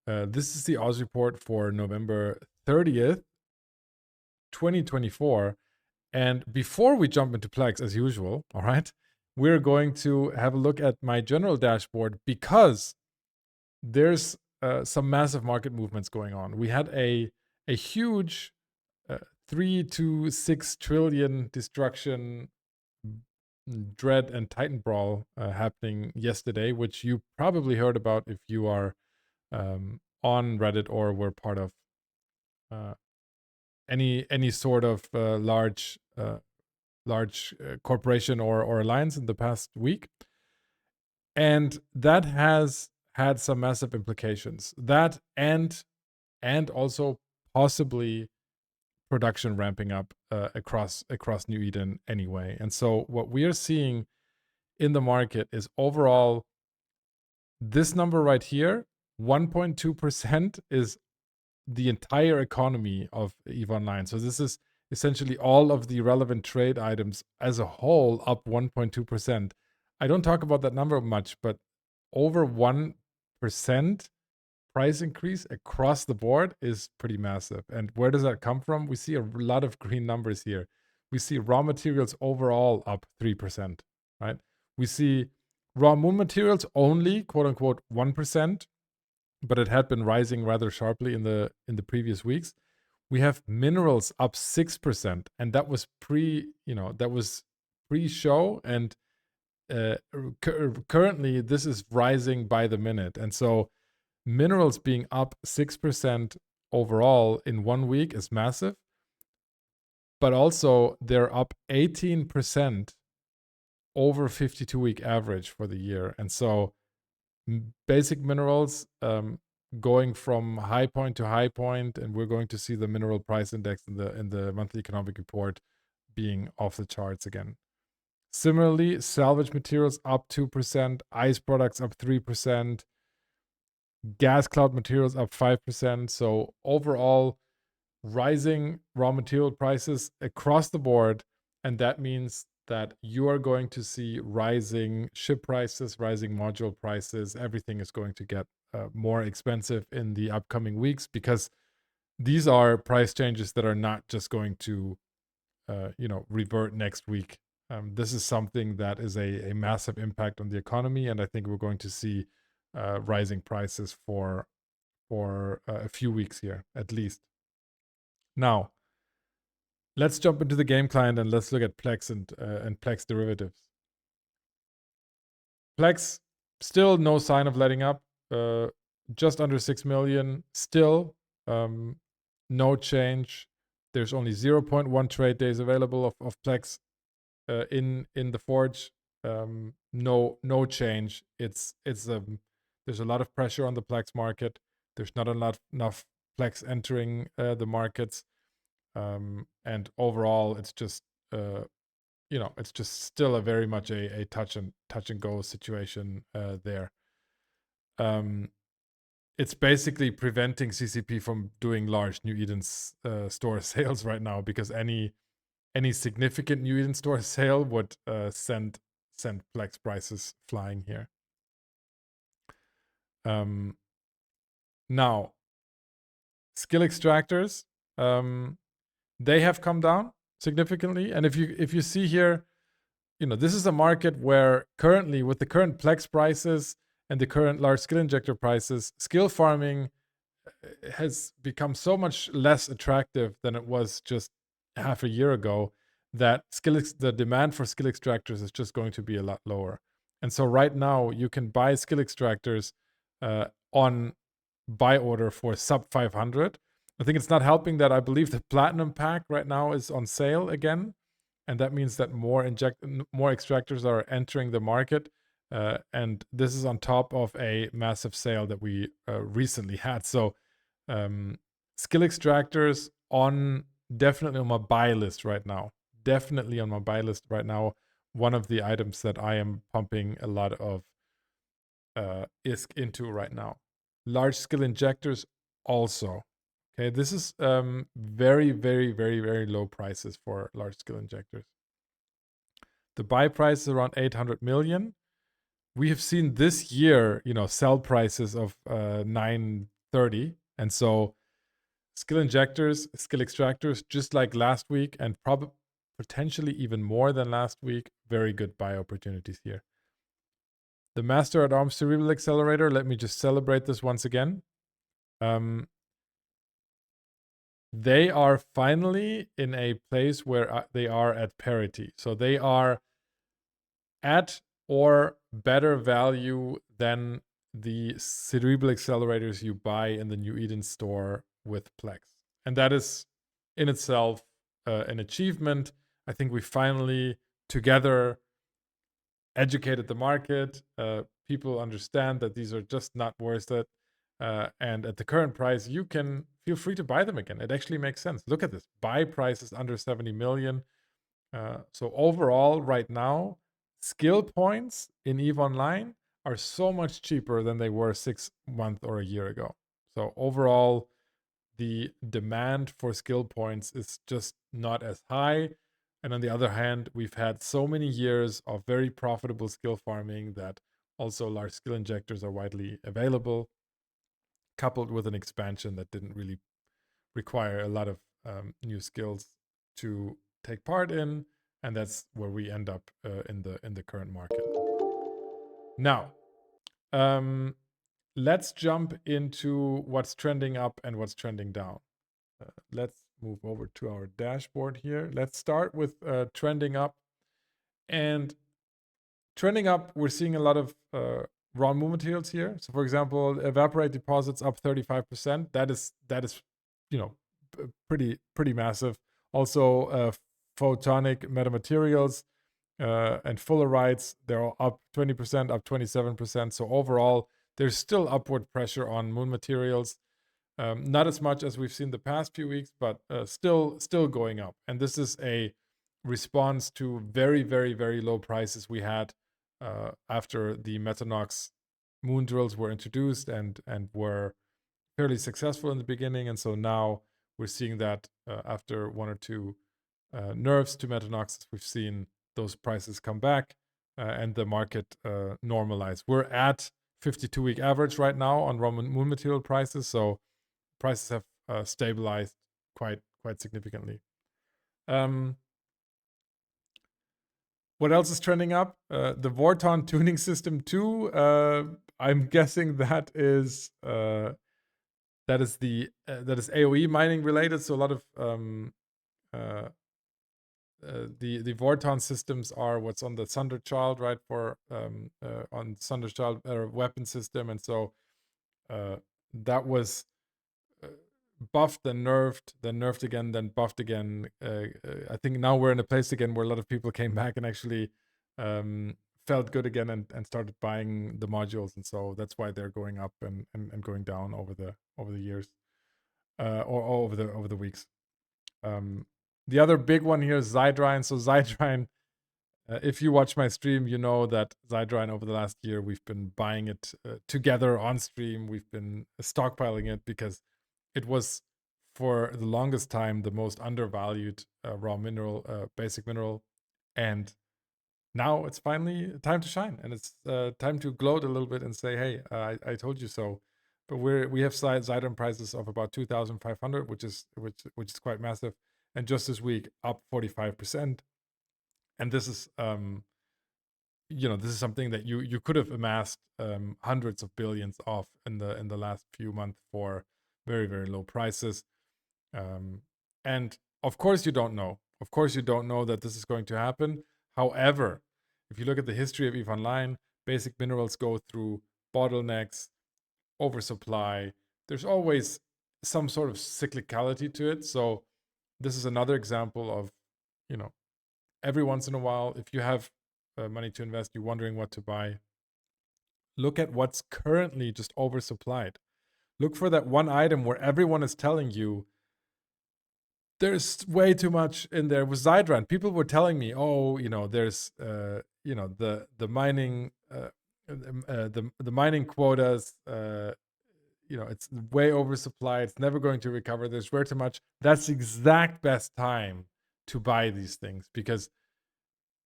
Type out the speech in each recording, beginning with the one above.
This is the Oz report for November 30th, 2024. And before we jump into Plex, as usual, all right, we're going to have a look at my general dashboard because there's some massive market movements going on. We had a huge 3 to 6 trillion destruction dread and titan brawl happening yesterday, which you probably heard about if you are on Reddit or were part of any sort of large corporation or alliance in the past week. And that has had some massive implications. That and also possibly production ramping up across New Eden anyway. And so what we are seeing in the market is overall this number right here, 1.2% is the entire economy of EVE Online. So this is essentially all of the relevant trade items as a whole up 1.2%. I don't talk about that number much, but over 1% price increase across the board is pretty massive. And where does that come from? We see a lot of green numbers here. We see raw materials overall up 3%, right? We see raw moon materials only, quote unquote, 1%, but it had been rising rather sharply in the previous weeks. We have minerals up 6%, and that was pre-show, and currently this is rising by the minute. And so minerals being up 6% overall in 1 week is massive, but also they're up 18% over 52-week average for the year. And so basic minerals going from high point to high point, and we're going to see the mineral price index in the monthly economic report being off the charts again. Similarly, salvage materials up 2%, ice products up 3%, gas cloud materials up 5%. So overall, rising raw material prices across the board, and that means that you are going to see rising ship prices, rising module prices. Everything is going to get more expensive in the upcoming weeks because these are price changes that are not just going to, revert next week. This is something that is a massive impact on the economy, and I think we're going to see rising prices for a few weeks here at least. Now, let's jump into the game client and let's look at Plex and Plex derivatives. Plex, still no sign of letting up. Just under 6 million. Still no change. There's only 0.1 trade days available of Plex in the forge. No change. There's a lot of pressure on the Plex market. There's not enough Plex entering the markets. And overall, it's just it's just still a very much a touch and go situation there. It's basically preventing CCP from doing large New Eden store sales right now, because any significant New Eden store sale would send Plex prices flying here. Now, skill extractors. They have come down significantly. And if you see here, this is a market where currently, with the current Plex prices and the current large skill injector prices, skill farming has become so much less attractive than it was just half a year ago, that the demand for skill extractors is just going to be a lot lower. And so right now you can buy skill extractors on buy order for sub 500. I think it's not helping that I believe the platinum pack right now is on sale again, and that means that more extractors are entering the market, and this is on top of a massive sale that we recently had. So skill extractors definitely on my buy list right now. Definitely on my buy list right now. One of the items that I am pumping a lot of ISK into right now. Large skill injectors also. Okay, this is very, very, very, very low prices for large skill injectors. The buy price is around 800 million. We have seen this year, sell prices of 9 30. And so skill injectors, skill extractors, just like last week, and probably potentially even more than last week, very good buy opportunities here. The Master at Arms Cerebral Accelerator, let me just celebrate this once again. They are finally in a place where they are at parity. So they are at or better value than the cerebral accelerators you buy in the New Eden store with Plex. And that is in itself an achievement. I think we finally together educated the market. People understand that these are just not worth it. And at the current price, you can feel free to buy them again. It actually makes sense. Look at this. Buy price is under 70 million. So overall, right now, skill points in EVE Online are so much cheaper than they were 6 months or a year ago. So overall, the demand for skill points is just not as high. And on the other hand, we've had so many years of very profitable skill farming that also large skill injectors are widely available, coupled with an expansion that didn't really require a lot of new skills to take part in, and that's where we end up in the current market. Now, let's jump into what's trending up and what's trending down. Let's move over to our dashboard here. Let's start with trending up. And trending up, we're seeing a lot of raw materials here. So, for example, evaporate deposits up 35%. That is pretty massive. Also, photonic metamaterials and fullerenes, they're all up 20%, up 27%. So overall, there's still upward pressure on moon materials. Not as much as we've seen the past few weeks, but still going up. And this is a response to very, very, very low prices we had after the Metanox moon drills were introduced and were fairly successful in the beginning. And so now we're seeing that after one or two nerfs to Metanox, we've seen those prices come back and the market normalize. We're at 52-week average right now on raw moon material prices. So prices have stabilized quite significantly. What else is trending up? The Vorton tuning system 2. I'm guessing that is AOE mining related. So a lot of the Vorton systems are what's on the Thunderchild, right? For on Thunderchild weapon system, and so that was buffed, then nerfed again, then buffed again. I think now we're in a place again where a lot of people came back and actually felt good again and started buying the modules, and so that's why they're going up and going down over the years or over the weeks. The other big one here is Zydrine. So Zydrine, if you watch my stream, you know that Zydrine over the last year, we've been buying it together on stream. We've been stockpiling it because it was for the longest time the most undervalued raw mineral, basic mineral. And now it's finally time to shine. And it's time to gloat a little bit and say, hey, I told you so. But we have Zydrine prices of about 2,500, which is quite massive. And just this week, up 45%. And this is this is something that you could have amassed hundreds of billions of in the last few months for very, very low prices. And of course you don't know. Of course you don't know that this is going to happen. However, if you look at the history of EVE Online, basic minerals go through bottlenecks, oversupply. There's always some sort of cyclicality to it. So this is another example of, every once in a while, if you have money to invest, you're wondering what to buy, look at what's currently just oversupplied. Look for that one item where everyone is telling you there's way too much in there. With Zydrine, people were telling me, there's the mining the mining quotas, it's way oversupplied, it's never going to recover, there's way too much. That's the exact best time to buy these things because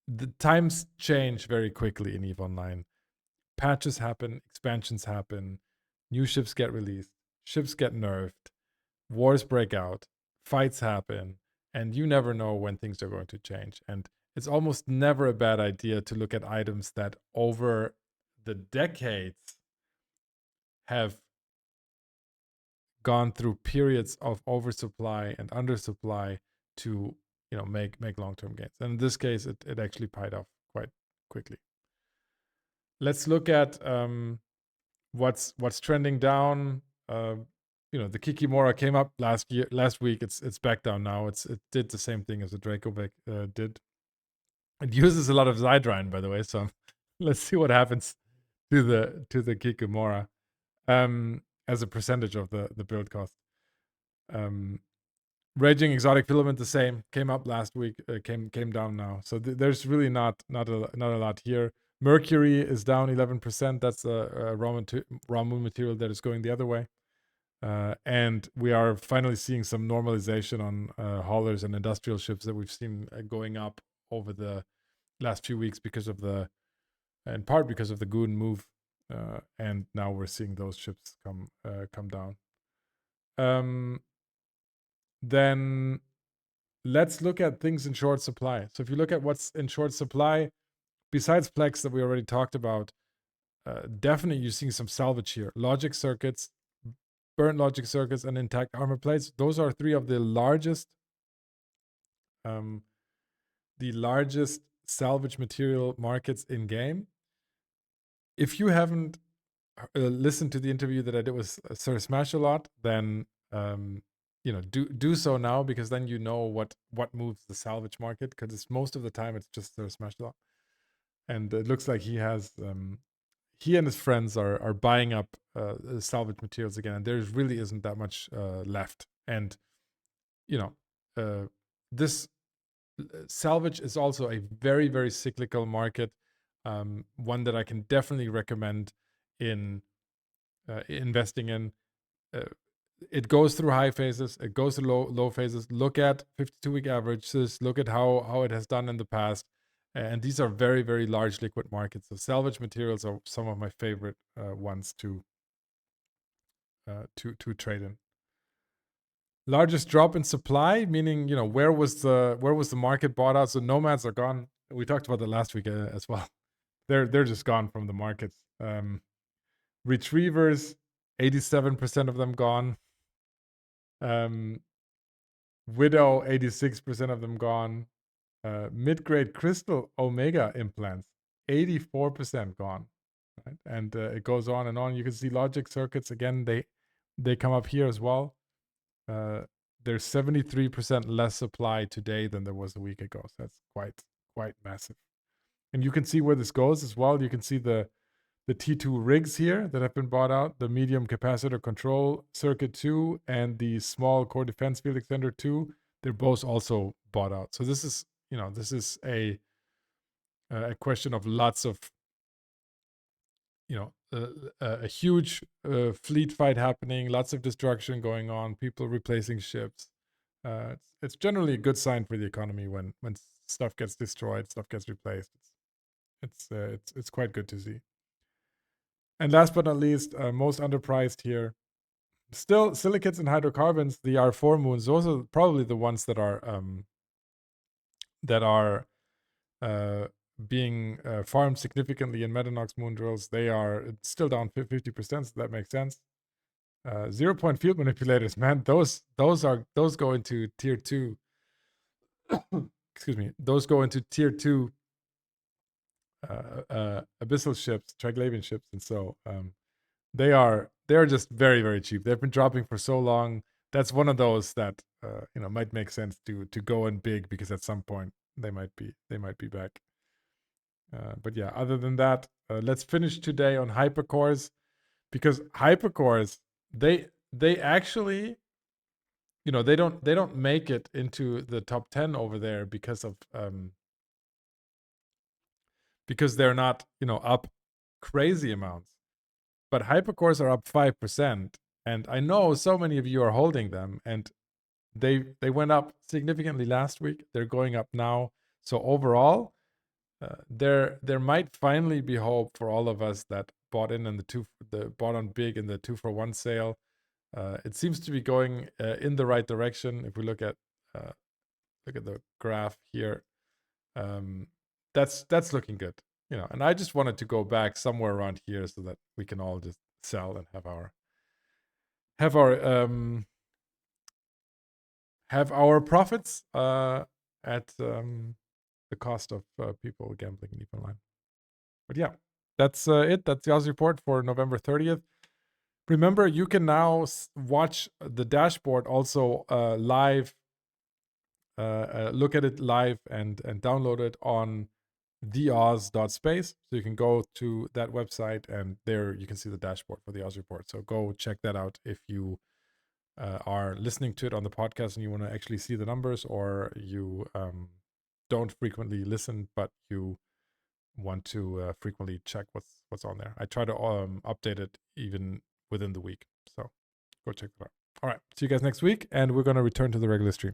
the times change very quickly in EVE Online. Patches happen, expansions happen, new ships get released. ships get nerfed, wars break out, fights happen, and you never know when things are going to change. And it's almost never a bad idea to look at items that over the decades have gone through periods of oversupply and undersupply to make long-term gains. And in this case, it actually paid off quite quickly. Let's look at what's trending down. The Kikimora came up last week. It's back down now. It did the same thing as the Dracovic did. It uses a lot of Zydrine, by the way. So let's see what happens to the Kikimora as a percentage of the build cost. Raging Exotic Filament, the same, came up last week, came down now. So there's really not a lot here. Mercury is down 11%. That's a raw moon material that is going the other way. And we are finally seeing some normalization on haulers and industrial ships that we've seen going up over the last few weeks in part because of the Goon move. And now we're seeing those ships come down. Then let's look at things in short supply. So if you look at what's in short supply, besides Plex that we already talked about, definitely you're seeing some salvage here. Logic circuits, burnt logic circuits, and intact armor plates. Those are three of the largest salvage material markets in game. If you haven't listened to the interview that I did with Sir Smash a lot, then do so now, because then you know what moves the salvage market, because it's most of the time it's just Sir Smash a lot. And it looks like he and his friends are buying up salvage materials again, and there really isn't that much left. And this salvage is also a very, very cyclical market, one that I can definitely recommend in investing in. It goes through high phases, it goes through low phases. Look at 52-week averages, look at how it has done in the past. And these are very, very large liquid markets. So salvage materials are some of my favorite ones to trade in. Largest drop in supply, meaning where was the market bought out? So nomads are gone. We talked about that last week as well. They're just gone from the markets. Retrievers, 87% of them gone. Widow, 86% of them gone. Mid-grade crystal omega implants, 84% gone. Right? And it goes on and on. You can see logic circuits again. They come up here as well. There's 73% less supply today than there was a week ago. So that's quite massive. And you can see where this goes as well. You can see the T2 rigs here that have been bought out, the medium capacitor control circuit 2 and the small core defense field extender 2. They're both also bought out. So this is a question of lots of a huge fleet fight happening, lots of destruction going on, people replacing ships. It's generally a good sign for the economy when stuff gets destroyed, stuff gets replaced. It's quite good to see. And last but not least, most underpriced here, still silicates and hydrocarbons. The R4 moons, those are probably the ones that are being farmed significantly in Metanox moon drills. They are still down 50%, so that makes sense. 0-point field manipulators, man, those go into tier 2. Excuse me, those go into tier 2 abyssal ships, Triglavian ships, and so they're just very, very cheap. They've been dropping for so long. That's one of those that might make sense to go in big, because at some point they might be back. But yeah, other than that, let's finish today on hypercores, because hypercores they actually they don't make it into the top 10 over there because they're not up crazy amounts. But hypercores are up 5%, and I know so many of you are holding them, and they went up significantly last week. They're going up now. So overall, there might finally be hope for all of us that bought on big in the 2-for-1 sale. It seems to be going in the right direction. If we look at the graph here, that's looking good. And I just wanted to go back somewhere around here so that we can all just sell and have our profits at the cost of people gambling in EVE Online. But yeah, that's it. That's the Oz report for November 30th. Remember, you can now watch the dashboard also live, look at it live and download it on theoz.space. So you can go to that website and there you can see the dashboard for the Oz report. So go check that out if you are listening to it on the podcast and you want to actually see the numbers, or you don't frequently listen, but you want to frequently check what's on there. I try to update it even within the week. So go check that out. All right. See you guys next week. And we're going to return to the regular stream.